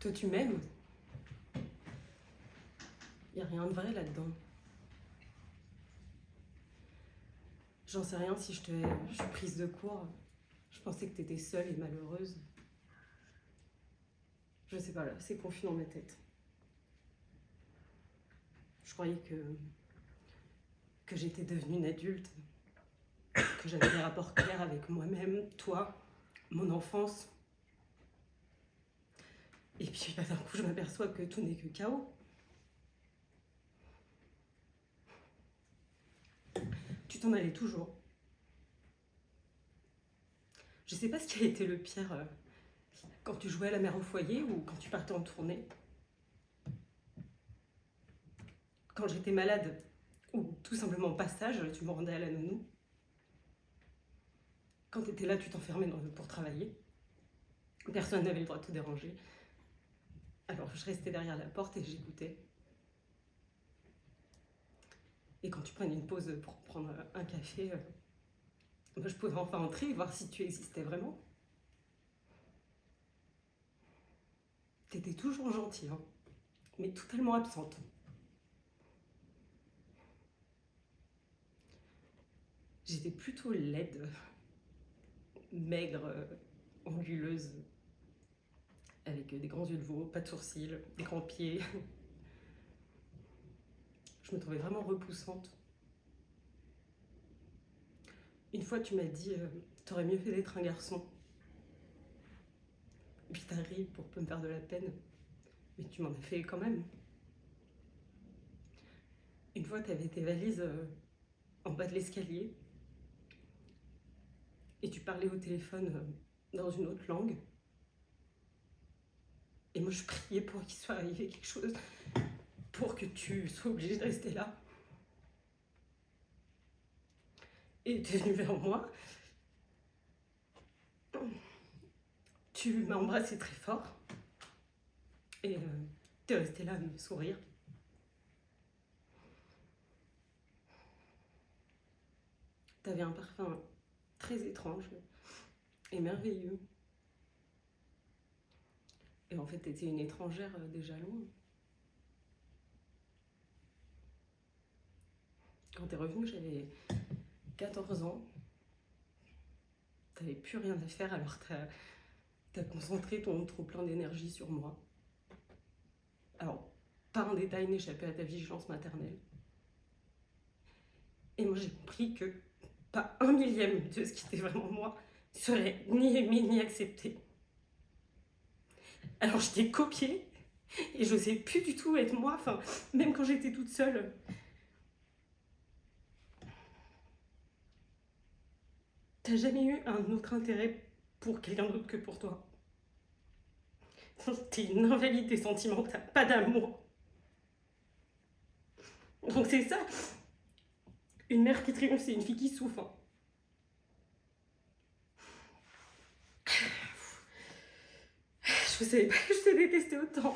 Toi, tu m'aimes? Il n'y a rien de vrai là-dedans. J'en sais rien si je suis prise de court. Je pensais que tu étais seule et malheureuse. Je sais pas, là, c'est confus dans ma tête. Je croyais que j'étais devenue une adulte, que j'avais des rapports clairs avec moi-même, toi, mon enfance. Et puis d'un coup, je m'aperçois que tout n'est que chaos. Tu t'en allais toujours. Je sais pas ce qui a été le pire, quand tu jouais à la mère au foyer ou quand tu partais en tournée. Quand j'étais malade, ou tout simplement passage, tu me rendais à la nounou. Quand tu étais là, tu t'enfermais pour travailler. Personne n'avait le droit de te déranger. Alors je restais derrière la porte et j'écoutais. Et quand tu prenais une pause pour prendre un café, moi je pouvais enfin entrer et voir si tu existais vraiment. T'étais toujours gentille, hein, mais totalement absente. J'étais plutôt laide, maigre, anguleuse, avec des grands yeux de veau, pas de sourcils, des grands pieds. Je me trouvais vraiment repoussante. Une fois, tu m'as dit t'aurais mieux fait d'être un garçon. Et puis t'as ri pour pas me faire de la peine, mais tu m'en as fait quand même. Une fois, t'avais tes valises en bas de l'escalier et tu parlais au téléphone dans une autre langue. Et moi, je priais pour qu'il soit arrivé quelque chose, pour que tu sois obligée de rester là. Et tu es venue vers moi. Tu m'as embrassée très fort. Et tu es restée là à me sourire. Tu avais un parfum très étrange et merveilleux. Et en fait, tu étais une étrangère déjà loin. Quand tu es revenue, j'avais 14 ans. Tu n'avais plus rien à faire, alors tu as concentré ton trop plein d'énergie sur moi. Alors, pas un détail n'échappait à ta vigilance maternelle. Et moi, j'ai compris que pas un millième de ce qui était vraiment moi serait ni aimé ni accepté. Alors, je t'ai copié et je n'osais plus du tout être moi, enfin, même quand j'étais toute seule. T'as jamais eu un autre intérêt pour quelqu'un d'autre que pour toi. T'es une invalide des sentiments, t'as pas d'amour. Donc c'est ça, une mère qui triomphe, c'est une fille qui souffre. Je savais pas que je te détestais autant.